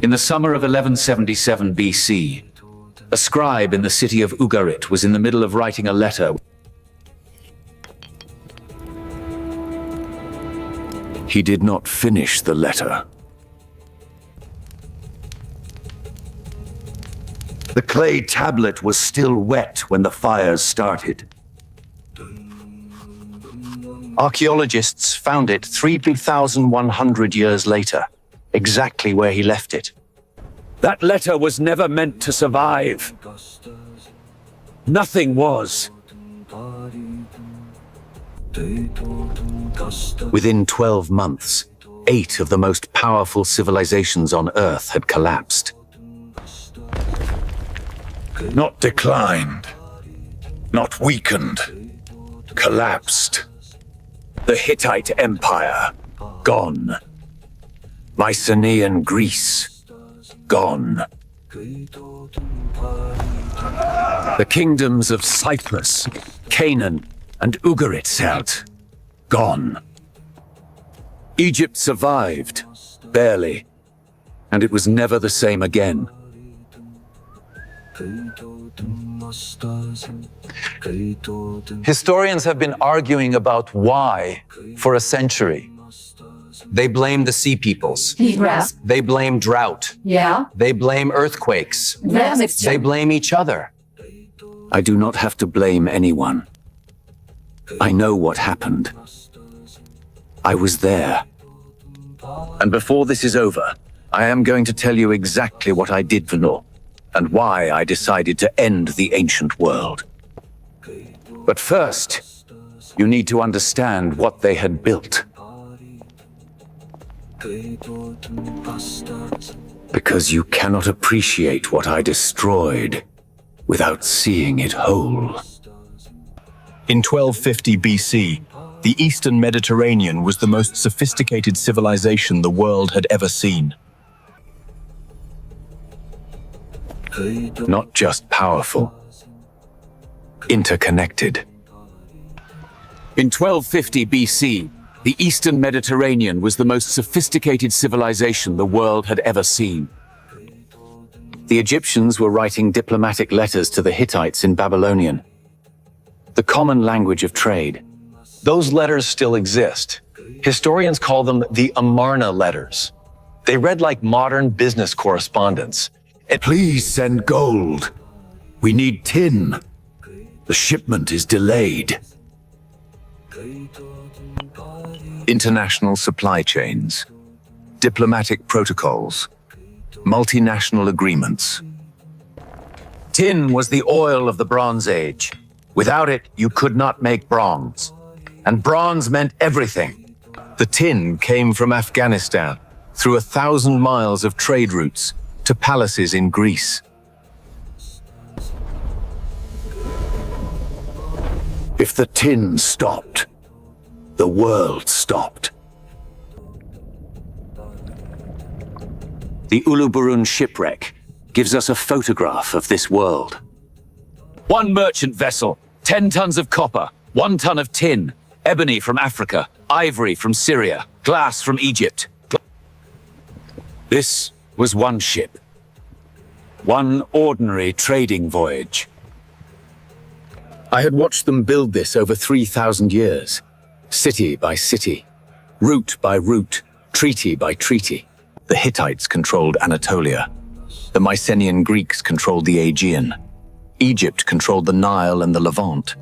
In the summer of 1177 BC, a scribe in the city of Ugarit was in the middle of writing a letter. He did not finish the letter. The clay tablet was still wet when the fires started. Archaeologists found it 3,100 years later, exactly where he left it. That letter was never meant to survive. Nothing was. Within 12 months, 8 of the most powerful civilizations on Earth had collapsed. Not declined, not weakened, collapsed. The Hittite Empire, gone. Mycenaean Greece, gone. The kingdoms of Cyprus, Canaan, and Ugarit, gone. Egypt survived, barely, and it was never the same again. Historians have been arguing about why for a century. They blame the sea peoples. They blame drought. They blame earthquakes. They blame each other. I do not have to blame anyone. I know what happened. I was there. And before this is over, I am going to tell you exactly what I did for Nor, and why I decided to end the ancient world. But first, you need to understand what they had built. Because you cannot appreciate what I destroyed without seeing it whole. In 1250 BC, the Eastern Mediterranean was the most sophisticated civilization the world had ever seen. Not just powerful, interconnected. In 1250 BC, the Eastern Mediterranean was the most sophisticated civilization the world had ever seen. The Egyptians were writing diplomatic letters to the Hittites in Babylonian, the common language of trade. Those letters still exist. Historians call them the Amarna letters. They read like modern business correspondence. Please send gold. We need tin. The shipment is delayed. International supply chains, diplomatic protocols, multinational agreements. Tin was the oil of the Bronze Age. Without it, you could not make bronze. And bronze meant everything. The tin came from Afghanistan, through 1,000 miles of trade routes, to palaces in Greece. If the tin stopped, the world stopped. The Uluburun shipwreck gives us a photograph of this world. 1 merchant vessel, 10 tons of copper, 1 ton of tin, ebony from Africa, ivory from Syria, glass from Egypt. This was 1 ship. 1 ordinary trading voyage. I had watched them build this over 3,000 years, city by city, route by route, treaty by treaty. The Hittites controlled Anatolia. The Mycenaean Greeks controlled the Aegean. Egypt controlled the Nile and the Levant.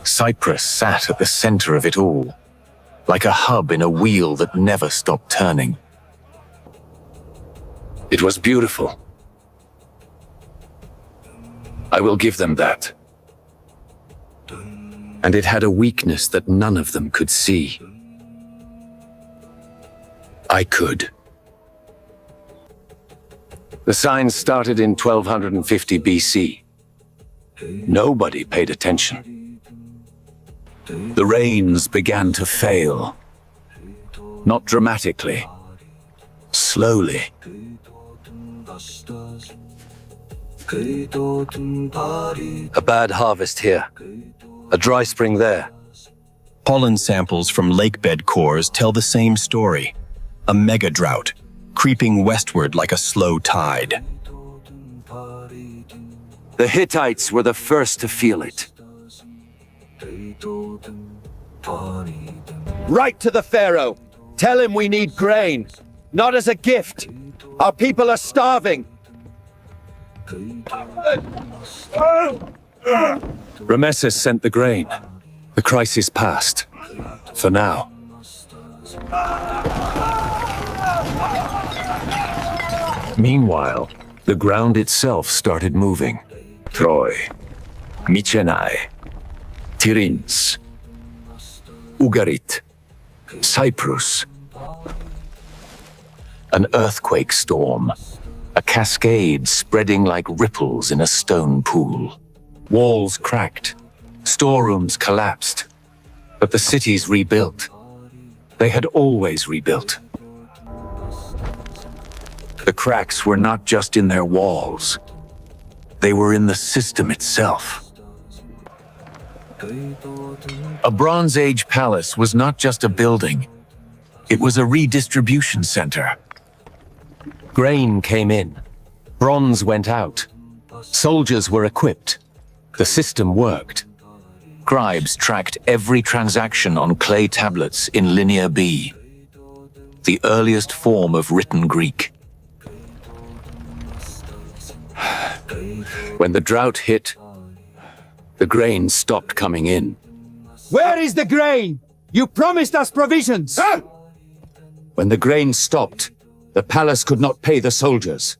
Cyprus sat at the center of it all, like a hub in a wheel that never stopped turning. It was beautiful. I will give them that. And it had a weakness that none of them could see. I could. The signs started in 1250 BC. Nobody paid attention. The rains began to fail. Not dramatically. Slowly. A bad harvest here. A dry spring there. Pollen samples from lakebed cores tell the same story. A mega drought, creeping westward like a slow tide. The Hittites were the first to feel it. Write to the Pharaoh. Tell him we need grain, not as a gift. Our people are starving. Rameses sent the grain. The crisis passed. For now. Meanwhile, the ground itself started moving. Troy, Mycenae, Tiryns, Ugarit, Cyprus. An earthquake storm. A cascade spreading like ripples in a stone pool. Walls cracked. Storerooms collapsed. But the cities rebuilt. They had always rebuilt. The cracks were not just in their walls. They were in the system itself. A Bronze Age palace was not just a building. It was a redistribution center. Grain came in. Bronze went out. Soldiers were equipped. The system worked. Scribes tracked every transaction on clay tablets in Linear B, the earliest form of written Greek. When the drought hit, the grain stopped coming in. Where is the grain? You promised us provisions. When the grain stopped, the palace could not pay the soldiers.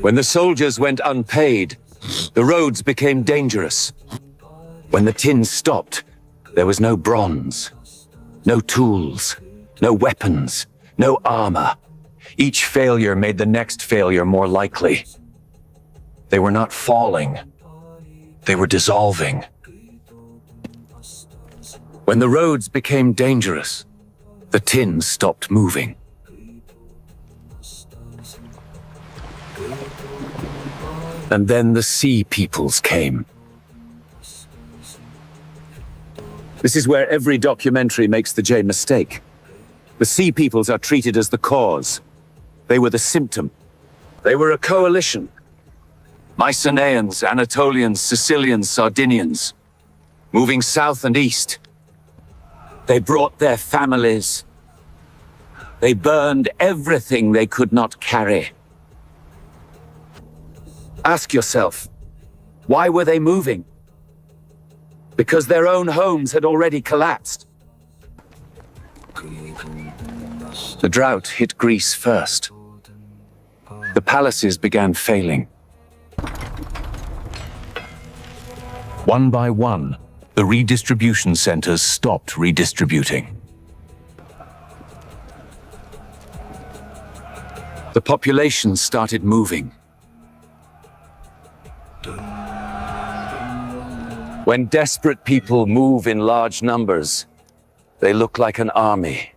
When the soldiers went unpaid, the roads became dangerous. When the tin stopped, there was no bronze, no tools, no weapons, no armor. Each failure made the next failure more likely. They were not falling. They were dissolving. When the roads became dangerous, the tin stopped moving. And then the sea peoples came. This is where every documentary makes the J mistake. The sea peoples are treated as the cause. They were the symptom. They were a coalition. Mycenaeans, Anatolians, Sicilians, Sardinians, moving south and east. They brought their families. They burned everything they could not carry. Ask yourself, why were they moving? Because their own homes had already collapsed. The drought hit Greece first. The palaces began failing. One by one, the redistribution centers stopped redistributing. The population started moving. When desperate people move in large numbers, they look like an army.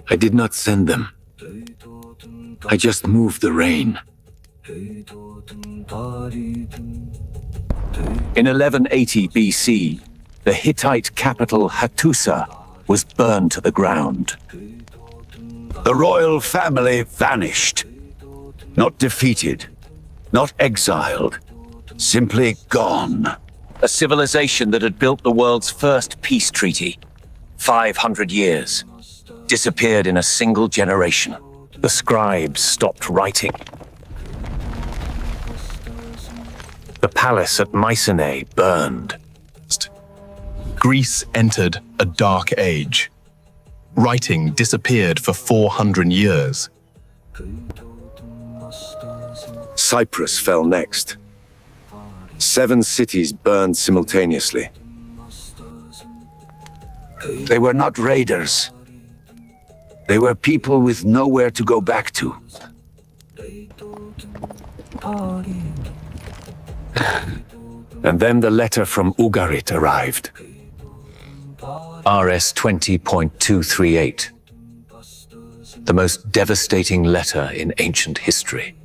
I did not send them. I just moved the rain. In 1180 BC, the Hittite capital Hattusa was burned to the ground. The royal family vanished. Not defeated, not exiled, simply gone. A civilization that had built the world's first peace treaty, 500 years, disappeared in a single generation. The scribes stopped writing. The palace at Mycenae burned. Greece entered a dark age. Writing disappeared for 400 years. Cyprus fell next. 7 cities burned simultaneously. They were not raiders. They were people with nowhere to go back to. And then the letter from Ugarit arrived. RS 20.238. The most devastating letter in ancient history.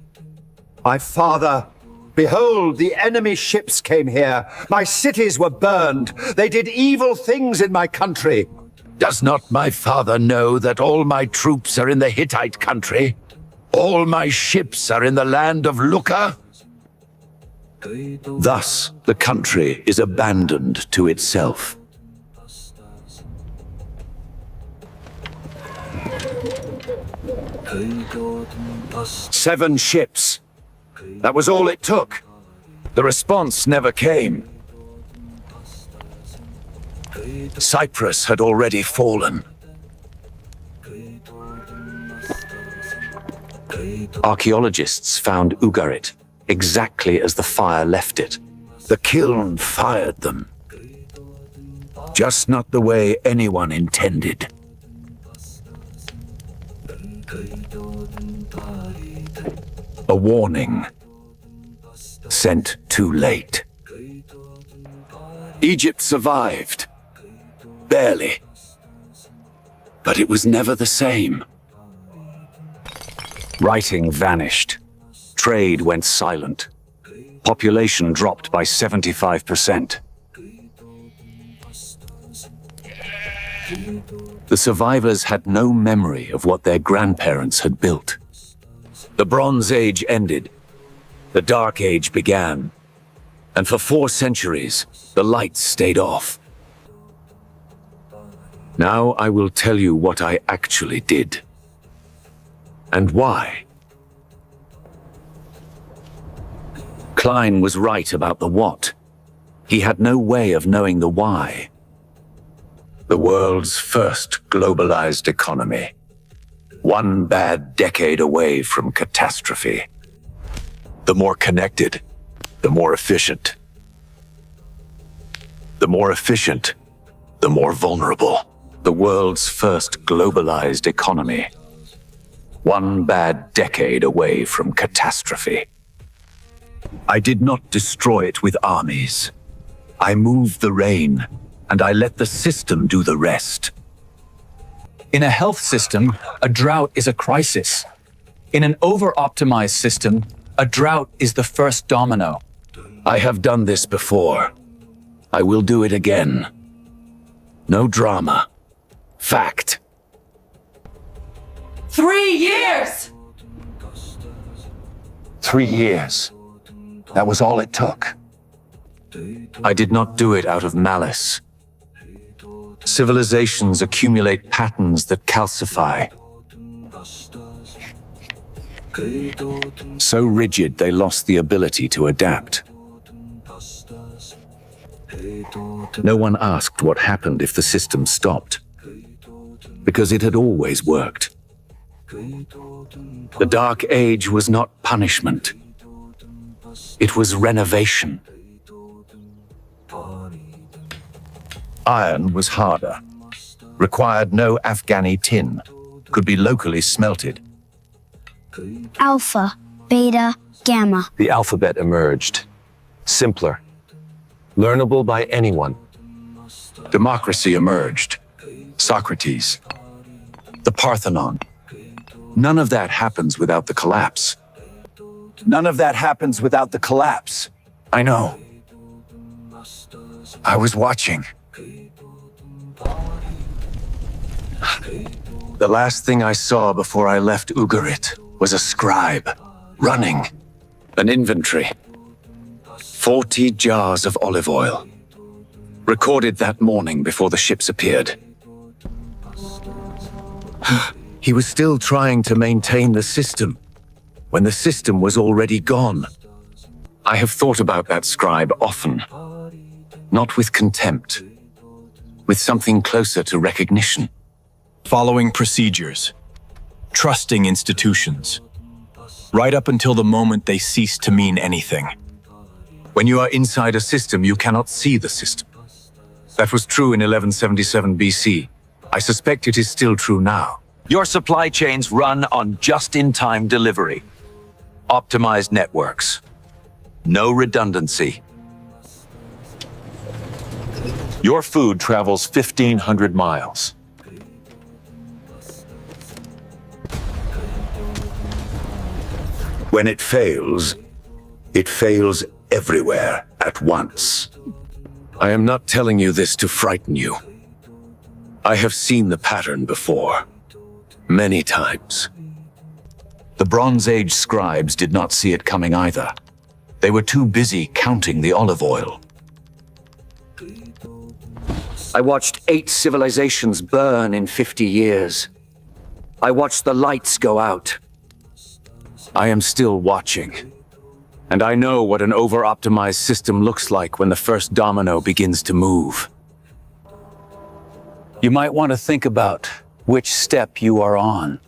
My father, behold, the enemy ships came here. My cities were burned. They did evil things in my country. Does not my father know that all my troops are in the Hittite country? All my ships are in the land of Lucca? Thus, the country is abandoned to itself. Seven ships. That was all it took. The response never came. Cyprus had already fallen. Archaeologists found Ugarit exactly as the fire left it. The kiln fired them. Just not the way anyone intended. A warning. Sent too late. Egypt survived. Barely. But it was never the same. Writing vanished. Trade went silent. Population dropped by 75%. The survivors had no memory of what their grandparents had built. The Bronze Age ended. The Dark Age began. And for 4 centuries, the lights stayed off. Now I will tell you what I actually did. And why. Klein was right about the what. He had no way of knowing the why. The world's first globalized economy. One bad decade away from catastrophe. The more connected, the more efficient. The more efficient, the more vulnerable. The world's first globalized economy. One bad decade away from catastrophe. I did not destroy it with armies. I moved the rain, and I let the system do the rest. In a health system, a drought is a crisis. In an over-optimized system, a drought is the first domino. I have done this before. I will do it again. No drama. Fact. 3 years! 3 years. That was all it took. I did not do it out of malice. Civilizations accumulate patterns that calcify. So rigid they lost the ability to adapt. No one asked what happened if the system stopped, because it had always worked. The Dark Age was not punishment. It was renovation. Iron was harder, required no Afghani tin, could be locally smelted. Alpha, beta, gamma. The alphabet emerged. Simpler. Learnable by anyone. Democracy emerged. Socrates. The Parthenon. None of that happens without the collapse. None of that happens without the collapse. I know. I was watching. The last thing I saw before I left Ugarit was a scribe, running, an inventory. 40 jars of olive oil. Recorded that morning before the ships appeared. He was still trying to maintain the system, when the system was already gone. I have thought about that scribe often, not with contempt, with something closer to recognition. Following procedures. Trusting institutions. Right up until the moment they cease to mean anything. When you are inside a system, you cannot see the system. That was true in 1177 BC. I suspect it is still true now. Your supply chains run on just-in-time delivery. Optimized networks. No redundancy. Your food travels 1,500 miles. When it fails everywhere at once. I am not telling you this to frighten you. I have seen the pattern before. Many times. The Bronze Age scribes did not see it coming either. They were too busy counting the olive oil. I watched 8 civilizations burn in 50 years. I watched the lights go out. I am still watching. And I know what an over-optimized system looks like when the first domino begins to move. You might want to think about which step you are on.